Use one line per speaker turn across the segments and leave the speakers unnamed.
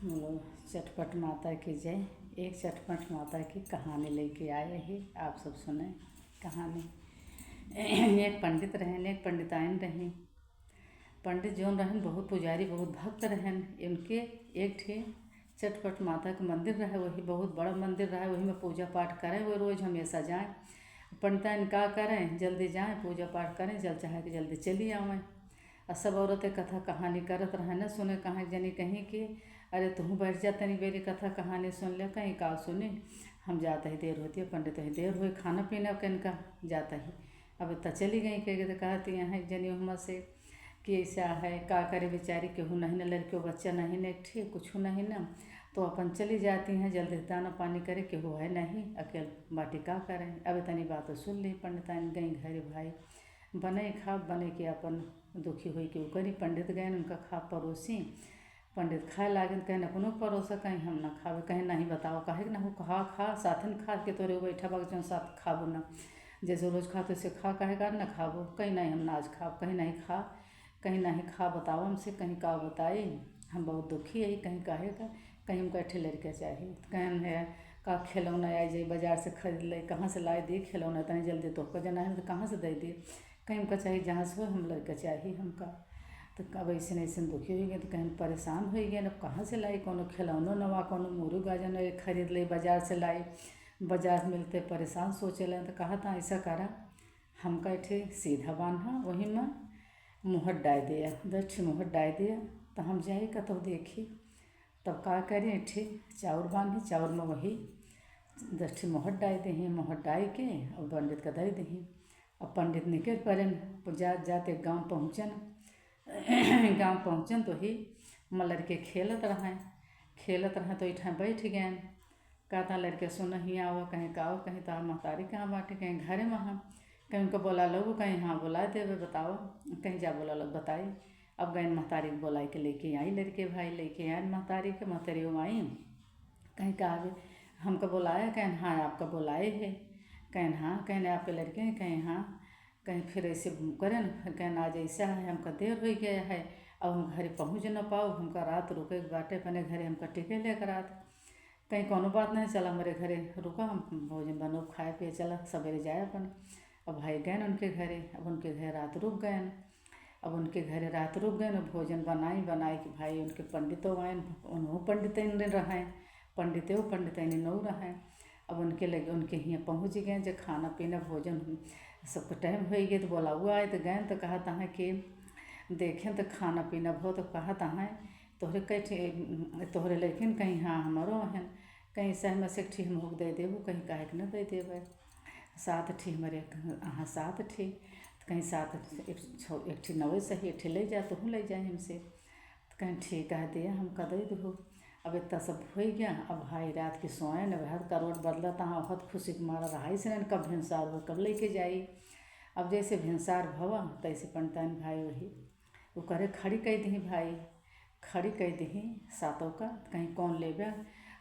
बोलो चटपट माता की जय। एक चटपट माता की कहानी लेके आए ही, आप सब सुने कहानी। एक पंडित रहन, एक पंडिताइन रही। पंडित जोन रहन बहुत पुजारी, बहुत भक्त रहन। इनके एक ठे चटपट माता का मंदिर रहे, वही बहुत बड़ा मंदिर रहे, वही में पूजा पाठ करें, वो रोज़ हमेशा जाएँ। पंडिताइन का करें, जल्दी जाएँ पूजा पाठ करें, जल चाहे कि जल्दी चली आवें। और सब औरतें कथा कहानी करत रहे न, सुने कहाँ जनी कहीं कि अरे तुम बैठ जा तनी बेरी कथा कहानी सुन ले। कहीं का सुनी, हम जाता ही देर होती है, पंडित ही देर हुई, खाना पीना किनका जाता ही। अब इतना चली गई कह तो कहती यहाँ जनी हम से कि ऐसा है का करे बेचारी, केहू नहीं न लड़कियों बच्चा नहीं न ठीक कुछ नहीं न, तो अपन चली जाती हैं जल्दी दाना पानी करे, केहू है नहीं अकेले बाटी का करें। अब इतनी बात सुन ली, पंडिताइन गई घरे भाई बने खा बने के अपन दुखी हुई कि वो करी। पंडित गए उनका खा परोसी, पंडित खाए लागे कहीं अपनों परोसा, कहीं हम ना खावे, कहीं नहीं बताओ कहे ना हो खा खा साथन खा के तोरे बैठा बाग जो साथ खाबो ना, जैसे रोज़ खा तो से खा कहे का ना खाबो, कहीं नहीं हम ना आज खा, कहीं नहीं खा, कहीं नहीं खा बताओ हमसे, कहीं का बताए हम बहुत दुखी है, कहीं कहे का कहीं हमको अठे लड़के चाहिए, कहीं है का खिलौना आई जाए बाजार से खरीद ले, कहाँ से लाए दिए खिलौना इतनी जल्दी तो जना है तो कहाँ से दे दिए, कहीं हमका चाहिए जहाँ से हो हम लड़का चाहिए हमका। तो कब ऐसे ऐसे दुखी हो गए, तो कहीं परेशान हो गए, अब कहाँ से लाई कोनो खिलौनो नवा, कोनो मुर्ग गाजन खरीद ले बाजार से लाई, बाजार मिलते परेशान सोचे लें। तो कहा था ऐसा करा हमका इठे सीधा बांधा, वही में मुहर डाल दिया, दठ मुहर डाल दिया, तो हम जाए का तो देखी। तब का करें इठे चाउर बांधी, चाउर में वही 10 मुहर डाल दी, मुहर डाल के और पंडित का दे दी। अब पंडित निकल पड़े, जाते गाँव पहुँचन, गाँव पहुँचन तो ही लड़के खेलत रहे तो इठा बैठ गए। कहता लड़के सुन ही आओ, कहीं का आओ, कहीं तार महतारी कहाँ बाटे, कहीं घरे में हम, कहीं उनको बोला लो, कहीं हाँ बोला देवे बताओ, कहीं जा बोला लो बताई। अब गए महतारी को बोला के लेके आई, लड़के भाई लेके आए महतारी के, महतारी आई कहीं का आगे हमको बुलाया, कहीं हाँ आपका बुलाए है, कहीं हाँ कहीं आपके लड़के हैं, कहीं हाँ, कहीं फिर ऐसे करें न, फिर कहीं आज ऐसा है हमका देर हो गया है, अब हम घरे पहुँच न पाओ, हमका रात रुके बाटे अपने घरे, हमका टिके लेकर रात, कहीं कोनो बात नहीं, चला हमारे घरे रुका, हम भोजन बनो खाए पिए चला सवेरे जाए अपन। अब भाई गए उनके घरे, अब उनके घर रात रुक गए, अब उनके घरे रात रुक गए, भोजन बनाए कि भाई उनके पंडितों आए, उन्हों पंडित रहें, पंडित नौ रहें। अब उनके लगे उनके यहाँ पहुँच गए, जब खाना पीना भोजन सबको टाइम हो गया, तो बोला हुआ आए तो गए, तो कहा था कि देखें तो खाना पीना भो, तो कहा था तोहरे कहीं तोहरे लेकिन कहीं हाँ हमारो हैं, कहीं सहमत से ठीक हम दे देबो, कहीं काहे के न दे देवे, 7 ठी हमारे हाँ 7 ठी, तो कहीं 7 एक ठी नवे सही, एक ठी ले जा तो ले जाए हमसे, तो कहीं ठीक कह दिया हम का दे दो। अब इतना सब हो गया, अब भाई रात की सोए न बहुत करवट बदला था, बहुत खुशी के मारा रहा से कब भिनसार हो कब लेके जाई। अब जैसे भिनसार भवा तैसे पंडिताइन भाई वही वो करे खड़ी कह दी, भाई खड़ी कह दी सातों का, कहीं कौन लेबे,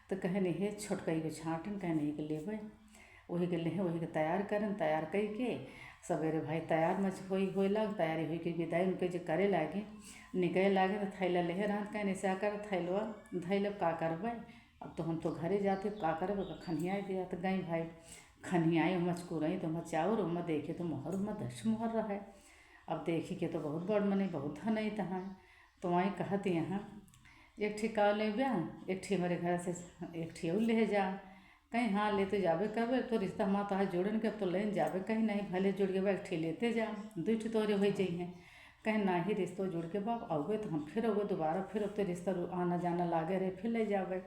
तो कहे नहीं छोटकई को छाटन, कहे नहीं के लेबे, वही के ले वही के तैयार करन, तैयार कई के सवेरे भाई तैयार मच हो लग, तैयारी हुई के विदाई उनके जो करे लागे निकले लागे, तो थैला ले रहत कहीं ऐसा कर थैलवा धैल का करबे, अब तो हम तो घरे जाते का करबे, खनिया दिया तो गई भाई खनियाई मचकुरई, तो चाउर उमा देखे तो मोहर उमा 10 मोहर रहे। अब देखी के तो बहुत बड़ मने बहुत धन आई तहाँ, तो वहीं कहती यहाँ एक ठी का ले ब्या, एक ठी हमारे घर से एक ठी और ले जा, कहीं हाँ लेते जाबे करबे, तो रिश्ता हमारा तो जोड़न के अब तो लेन जाबे, कहीं नहीं भले जुड़ गए एक ठी लेते जा, 2 ठी तोरे हो जाइए, कहीं ना ही रिश्तों जुड़ के बाप आओगे तो हम फिर आओगे दोबारा, फिर अब तो रिश्ता आना जाना लागे रहे, फिर ले जाबे।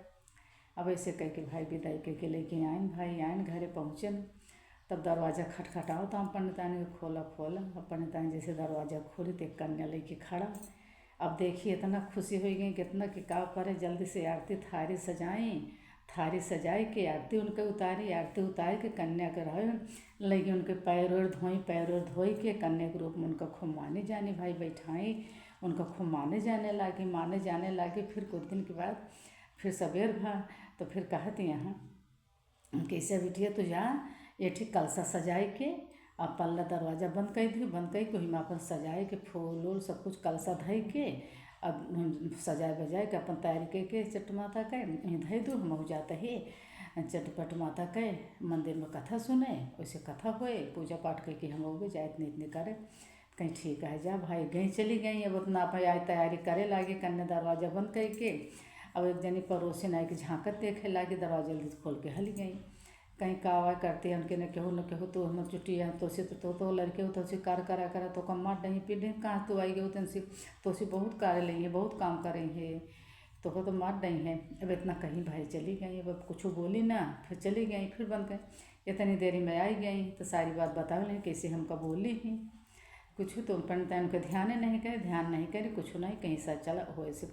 अब ऐसे कह के भाई विदाई कह के लेके आइन, भाई आइन घरे पहुँचन, तब दरवाज़ा खटखटाओ तो हम पंडितानी को खोला, अब पंडितानी जैसे दरवाज़ा खोली तो एक कन्या लेके खड़ा। अब देखिए इतना खुशी हो गई कितना कि का करे, जल्दी से आरती थारी सजाई, थारी सजाई के आरती उनके उतारी, आरती उतार के कन्या के रहे लगी, उनके पैर और धोई के कन्या के रूप में उनका खूब माने जाने भाई बैठाई, उनका खूब माने जाने लगे। फिर कुछ दिन के बाद फिर सवेर भा, तो फिर कहती यहाँ कैसे बिटिया तो जा ये ठीक कलसा सजाए के, अब पल्ला दरवाज़ा बंद कर दी, बंद कर के वही में अपन सजाए के फूल उल सब कुछ कलसा धई के अब सजाए बजाए के अपन तैयारी करके चट माता के धई दू हम जाते ही चटपट माता के मंदिर में कथा सुने, वैसे कथा होए पूजा पाठ करके हम लोग जाए इतने करे कहीं ठीक है जा भाई गई चली गई। अब उतना भाई आज तैयारी करे लागे कन्या दरवाजा बंद करके। अब एक जनी पड़ोसी आए कि झाँकत देखे लागे, दरवाजा जल्दी खोल के हली गई। कहीं कावा करते हैं उनके न केहू तो हम चुटिया तो लड़के हो तो कार करा करा तो कम मार नहीं पीढ़ी कहाँ तो आई गई तनसी तो बहुत कार्य ली है, बहुत काम करे है तो मार नहीं है। अब इतना कहीं भाई चली गई, अब कुछ बोली ना, फिर चली गई, फिर बंद गई। इतनी देरी में आई गई तो सारी बात बता लें कैसे हमका बोली ही कुछ तो पंडित उनका ध्यान नहीं करे कुछ नहीं कहीं सा चला हो ऐसे।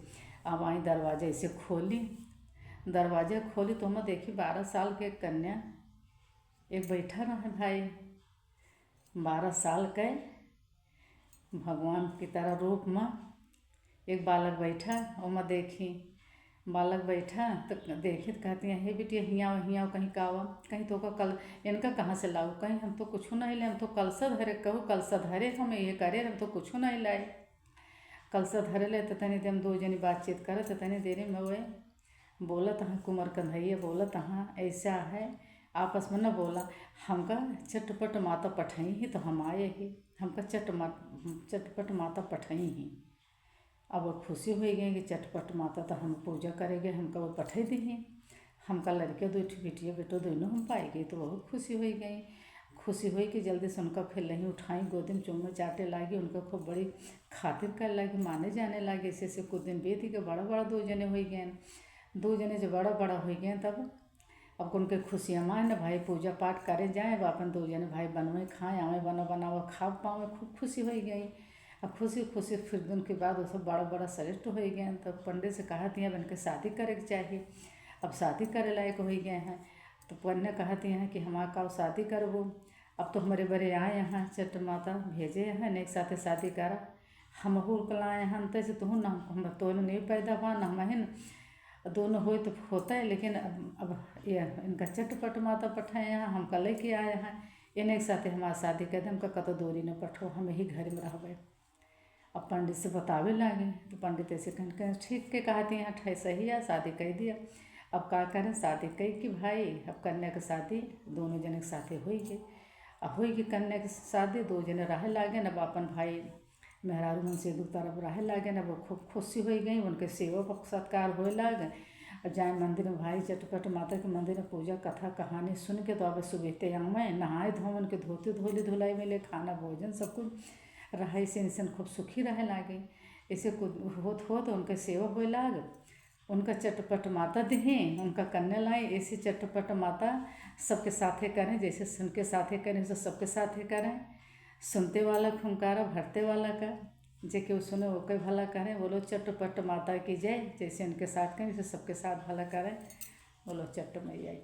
अब आई दरवाजा ऐसे खोली, दरवाजा खोली तो मैं देखी 12 साल के कन्या एक बैठा रहा भाई, 12 साल के भगवान की तरह रूप में एक बालक बैठा। और मैं देखी बालक बैठा तो देखी तो कहती हैं हे बेटी हियाँ कहीं कावा कहीं तो कल इनका कहाँ से लाओ, कहीं हम तो कुछ नहीं लाए, हम तो कलसा धरे कहूँ कलसा धरे हम ये करे हम तो कुछ नहीं लाए। कलसा धरे ले तो तनी देर 2 जनी बातचीत करे तो तनी देरी में वे बोलत हाँ कुमार कन्हैया बोलत हाँ ऐसा है आपस में न बोला हमका चटपट माता पठाई ही तो हम आए ही, हमका चटपट माता पठाई ही। अब वो खुशी हो गई कि चटपट माता तो हम पूजा करेंगे, हमका वो पठाई दी ही। हमका लड़के 2 बिटिया बेटो दोनों हम पाए गए तो बहुत खुशी हो गई। खुशी हुई कि जल्दी से उनका फिर नहीं उठाई, गोदी में चुम्मा चाटे लागी, उनका खूब बड़ी खातिर कर लगी, माने जाने लगे। ऐसे कुछ दिन बीत के बड़ा 2 जने हो गए। 2 जने जो बड़ा हो गए तब अब उनके खुशियाँ मान भाई पूजा पाठ करे जाए, अपन 2 जने भाई बनवे खाएँ आवे बनावा खा पावे, खूब खुशी हो गई। अब खुशी फिर दिन के बाद वो सब बड़ा श्रेष्ठ हो गए। तब पंडित से कहती हैं अब इनके शादी करे के चाहिए, अब शादी करे लायक हो गए हैं। तो पंडित कहती हैं कि हमारा का शादी करबो, अब तो हमारे बड़े आए यहाँ चट माता भेजे हैं एक साथ शादी करा, हम लाए हैं तैसे तो ना हम तो नहीं पैदा हुआ ना हम दोनों हो तो होता है। लेकिन अब ये इनका चटपट माता पठाए यहाँ हमका लेके आए हैं, इन एक साथ हमारा शादी कर दे, हमका कतो दूरी न पठो, हम यही घर में रहबे। अब पंडित से बतावे लागे तो पंडित ऐसे कह ठीक के कहती हैं ठै सही है शादी कर दिया। अब का करें शादी कही कि भाई अब कन्या के शादी दोनों जने के साथे हुई गई। अब हुई कि कन्या के शादी 2 जने रहे लागे, अब अपन भाई मेहरारू मन से 2 तरफ रहे लागे, अब वो खूब खुशी हो गई। उनके सेवा सत्कार होए लागे। जाए मंदिर में भाई चटपट माता के मंदिर में पूजा कथा कहानी सुन के तो अब सुबहते में नहाए धोवन के धोते धोली धुलाई मिले, खाना भोजन सब कुछ रहे से इंसान खूब सुखी रहे लागे। ऐसे कुछ हो तो उनके सेवा होए लाग, उनका चटपट माता दें, उनका कन्या लाए। ऐसे चटपट माता सबके साथे करें, जैसे सुन के साथे करें वैसे सबके साथे करें। सुनते वाला खुंकारा भरते वाला का जे के सुने वो के भला करें। बोलो चटपट माता की जय, जैसे उनके साथ करें वैसे सबके साथ भला करें। बोलो चट मैया की।